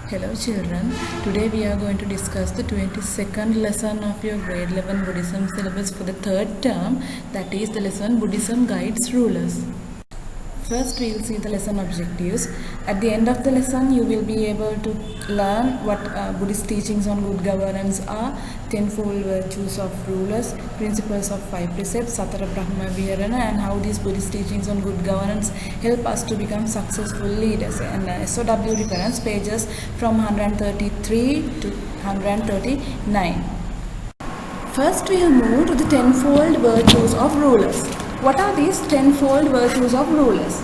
Hello children, today we are going to discuss the 22nd lesson of your grade 11 Buddhism syllabus for the third term, that is the lesson Buddhism Guides Rulers. First we will see the lesson objectives. At the end of the lesson you will be able to learn what Buddhist teachings on good governance are, tenfold virtues of rulers, principles of five precepts, Satara Brahma Viharana, and how these Buddhist teachings on good governance help us to become successful leaders. And SOW reference pages from 133 to 139. First we will move to the tenfold virtues of rulers. What are these tenfold virtues of rulers?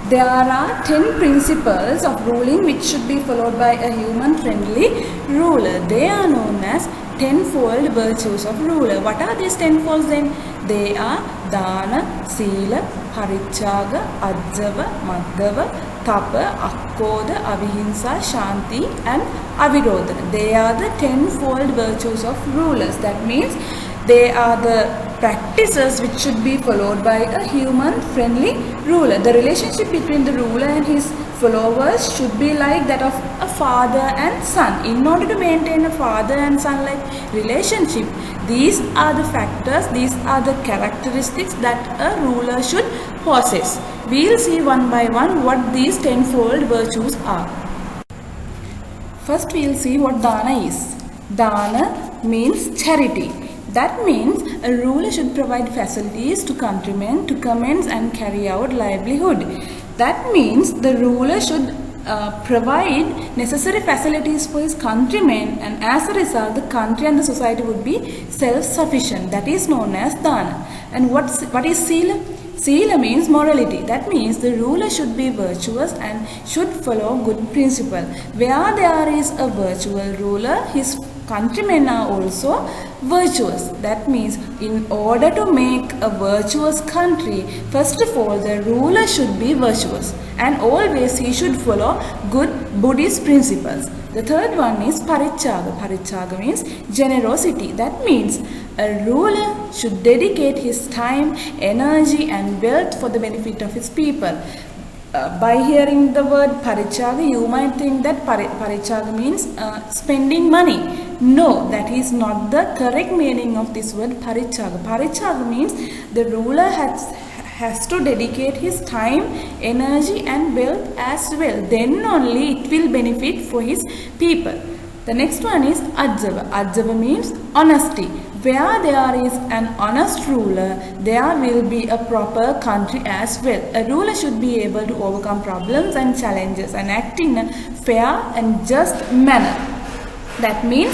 There are 10 principles of ruling which should be followed by a human-friendly ruler. They are known as tenfold virtues of ruler. What are these tenfolds then? They are Dana, Sila, Parichaga, Ajjava, Madhava, Tapa, Akkoda, Avihimsa, Shanti and Avirodhana. They are the tenfold virtues of rulers. That means they are the practices which should be followed by a human-friendly ruler. The relationship between the ruler and his followers should be like that of a father and son. In order to maintain a father and son-like relationship, these are the factors, these are the characteristics that a ruler should possess. We will see one by one what these tenfold virtues are. First we will see what Dana is. Dana means charity. That means a ruler should provide facilities to countrymen to commence and carry out livelihood. That means the ruler should provide necessary facilities for his countrymen, and as a result the country and the society would be self-sufficient. That is known as Dana. And what is Sila? Sila means morality. That means the ruler should be virtuous and should follow good principle. Where there is a virtuous ruler, his countrymen are also virtuous. That means in order to make a virtuous country, first of all the ruler should be virtuous and always he should follow good Buddhist principles. The third one is Parichaga. Parichaga means generosity. That means a ruler should dedicate his time, energy and wealth for the benefit of his people. By hearing the word Parichaga, you might think that Parichaga means spending money. No, that is not the correct meaning of this word Parichaga. Parichaga means the ruler has to dedicate his time, energy and wealth as well. Then only it will benefit for his people. The next one is Ajjava. Ajjava means honesty. Where there is an honest ruler, there will be a proper country as well. A ruler should be able to overcome problems and challenges and act in a fair and just manner. That means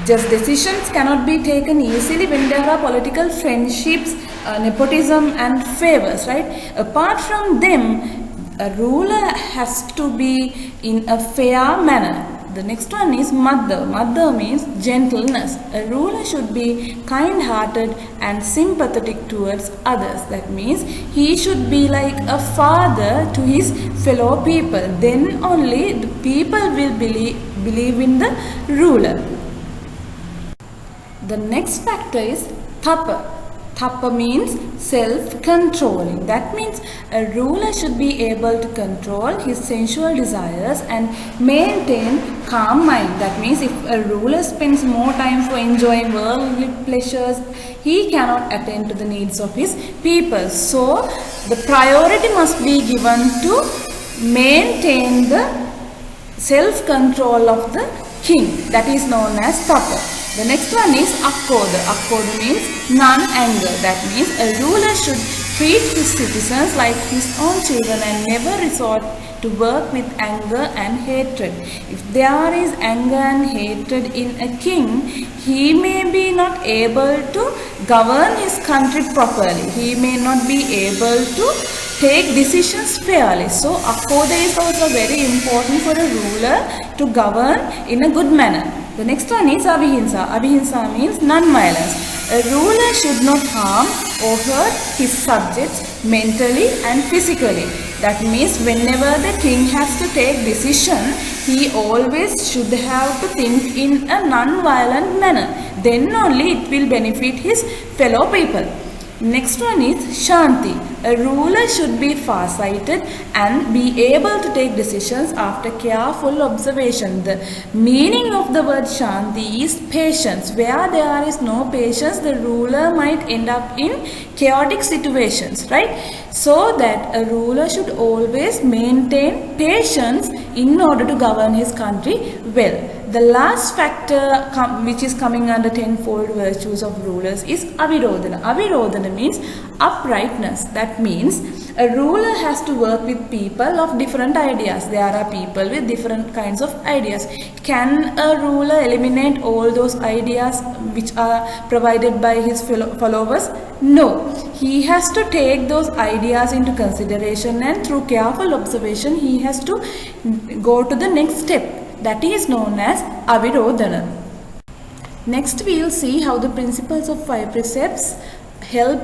just decisions cannot be taken easily when there are political friendships, nepotism and favors, right? Apart from them, a ruler has to be in a fair manner. The next one is Madhava. Madhava means gentleness. A ruler should be kind-hearted and sympathetic towards others. That means he should be like a father to his fellow people. Then only the people will believe in the ruler. The next factor is Tapa. Tapa means self-controlling. That means a ruler should be able to control his sensual desires and maintain calm mind. That means if a ruler spends more time for enjoying worldly pleasures, he cannot attend to the needs of his people. So the priority must be given to maintain the self-control of the king. That is known as Tapa. The next one is Akkoda. Akkoda means non-anger. That means a ruler should treat his citizens like his own children and never resort to work with anger and hatred. If there is anger and hatred in a king, he may be not able to govern his country properly. He may not be able to take decisions fairly. So Akkoda is also very important for a ruler to govern in a good manner. The next one is Avihimsa. Avihimsa means non-violence. A ruler should not harm or hurt his subjects mentally and physically. That means whenever the king has to take decision, he always should have to think in a non-violent manner. Then only it will benefit his fellow people. Next one is Shanti. A ruler should be far-sighted and be able to take decisions after careful observation. The meaning of the word Shanti is patience. Where there is no patience, the ruler might end up in chaotic situations, right? So that a ruler should always maintain patience in order to govern his country well. The last factor which is coming under tenfold virtues of rulers is Avirodhana. Avirodhana means uprightness. That means a ruler has to work with people of different ideas. There are people with different kinds of ideas. Can a ruler eliminate all those ideas which are provided by his followers? No. He has to take those ideas into consideration, and through careful observation he has to go to the next step. That is known as Avirodhana. Next we will see how the principles of 5 precepts help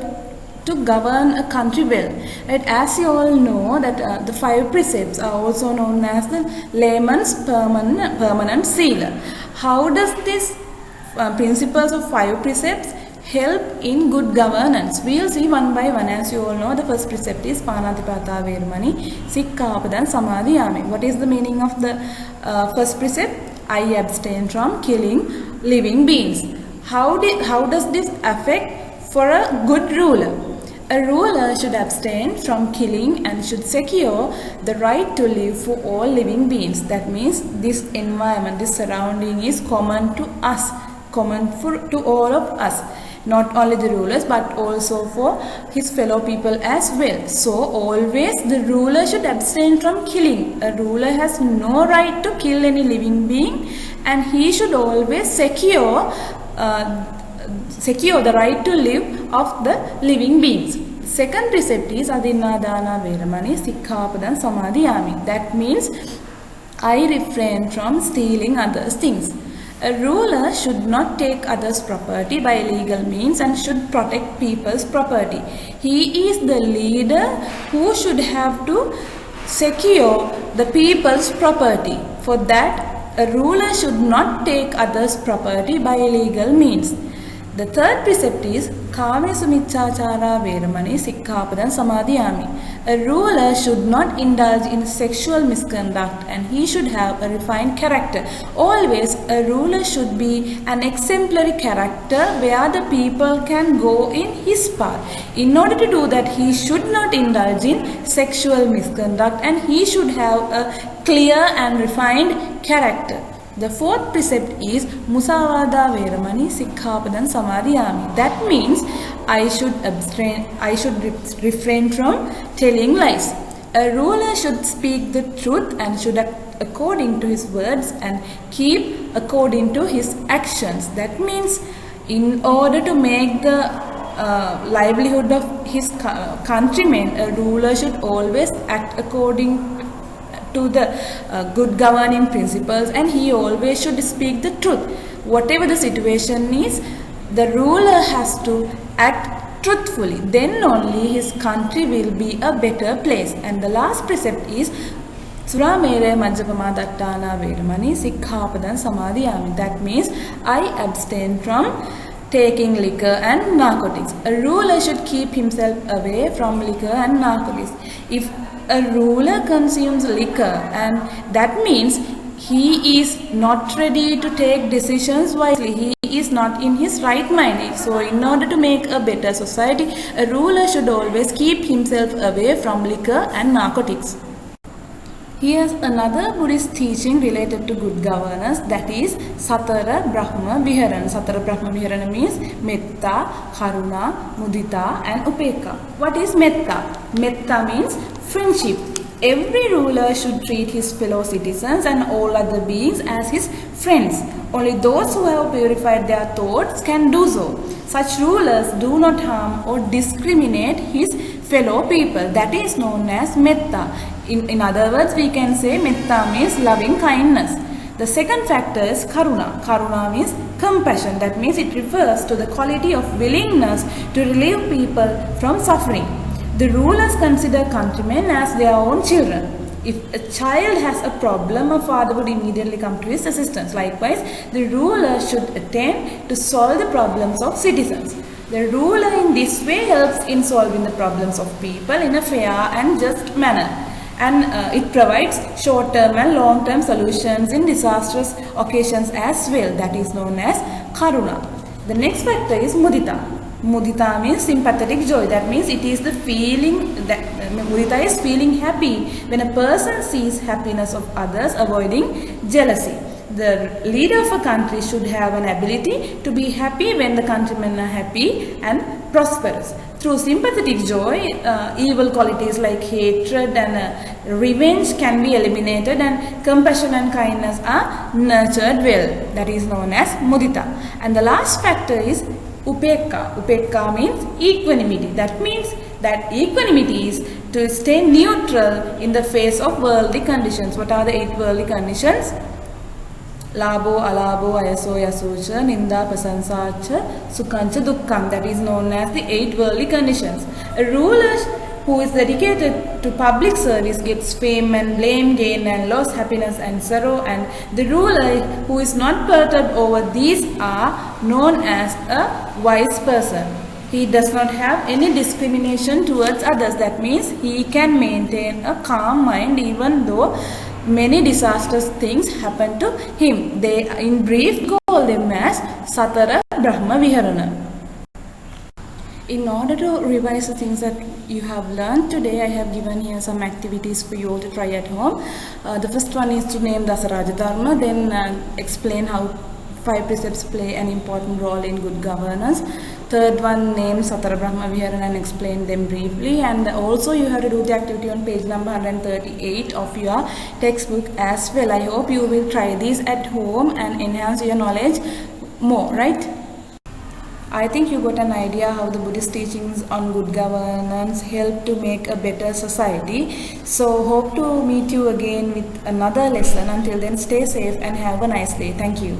to govern a country well. Right? As you all know that the 5 precepts are also known as the layman's permanent seal. How does this principles of 5 precepts help in good governance? We will see one by one. As you all know, the first precept is Panatipata Veramani Sikkhapadan Samadhiyami. What is the meaning of the first precept? I abstain from killing living beings. How does this affect for a good ruler? A ruler should abstain from killing and should secure the right to live for all living beings. That means this environment, this surrounding is common to us, common to all of us. Not only the rulers but also for his fellow people as well. So always the ruler should abstain from killing. A ruler has no right to kill any living being, and he should always secure the right to live of the living beings. Second precept is Adinadana Veramani Sikkhapadan Samadhiyami. That means I refrain from stealing others' things. A ruler should not take others' property by legal means and should protect people's property. He is the leader who should have to secure the people's property. For that, a ruler should not take others' property by illegal means. The third precept is Kamesu Michachara Veramani Sikkhapadan Samadhiyami. A ruler should not indulge in sexual misconduct and he should have a refined character. Always a ruler should be an exemplary character where the people can go in his path. In order to do that, he should not indulge in sexual misconduct and he should have a clear and refined character. The fourth precept is Musavada Veramani Sikkhapadan Samadhiyami. That means I should refrain from telling lies. A ruler should speak the truth and should act according to his words and keep according to his actions. That means in order to make the livelihood of his countrymen, a ruler should always act according to the good governing principles, and he always should speak the truth. Whatever the situation is, the ruler has to act truthfully. Then only his country will be a better place. And the last precept is Suramere Majjapama Dattana Veramani Sikkhapadan Samadhiyami. That means I abstain from taking liquor and narcotics. A ruler should keep himself away from liquor and narcotics. If a ruler consumes liquor, and that means he is not ready to take decisions wisely. He is not in his right mind. So in order to make a better society, a ruler should always keep himself away from liquor and narcotics. Here's another Buddhist teaching related to good governance, that is Satara Brahma Viharana. Satara Brahma Viharana means Metta, Karuna, Mudita and Upekha. What is Metta? Metta means friendship. Every ruler should treat his fellow citizens and all other beings as his friends. Only those who have purified their thoughts can do so. Such rulers do not harm or discriminate his fellow people. That is known as Metta. In other words, we can say Metta means loving kindness. The second factor is Karuna. Karuna means compassion. That means it refers to the quality of willingness to relieve people from suffering. The rulers consider countrymen as their own children. If a child has a problem, a father would immediately come to his assistance. Likewise, the ruler should attempt to solve the problems of citizens. The ruler in this way helps in solving the problems of people in a fair and just manner. And it provides short-term and long-term solutions in disastrous occasions as well. That is known as karuna. The next factor is mudita. Mudita means sympathetic joy. That means it is the feeling that mudita is feeling happy when a person sees happiness of others, avoiding jealousy. The leader of a country should have an ability to be happy when the countrymen are happy and prosperous. Through sympathetic joy, evil qualities like hatred and revenge can be eliminated, and compassion and kindness are nurtured well. That is known as mudita. And the last factor is upekka. Upekka means equanimity. That means that equanimity is to stay neutral in the face of worldly conditions. What are the 8 worldly conditions? Labo, alabo, ayaso, yasocha, ninda, prasansacha, sukhancha, dukkham. That is known as the 8 worldly conditions. A ruler who is dedicated to public service gets fame and blame, gain and loss, happiness and sorrow. And the ruler who is not perturbed over these are known as a wise person. He does not have any discrimination towards others. That means he can maintain a calm mind even though many disastrous things happen to him. They, in brief, call them as Satara Brahma Viharana. In order to revise the things that you have learned today, I have given here some activities for you all to try at home. The first one is to name Dasaraja Dharma, then explain how 5 precepts play an important role in good governance. Third one, name Satara Brahma Viharana and explain them briefly. And also you have to do the activity on page number 138 of your textbook as well. I hope you will try these at home and enhance your knowledge more, right? I think you got an idea how the Buddhist teachings on good governance help to make a better society. So hope to meet you again with another lesson. Until then, stay safe and have a nice day. Thank you.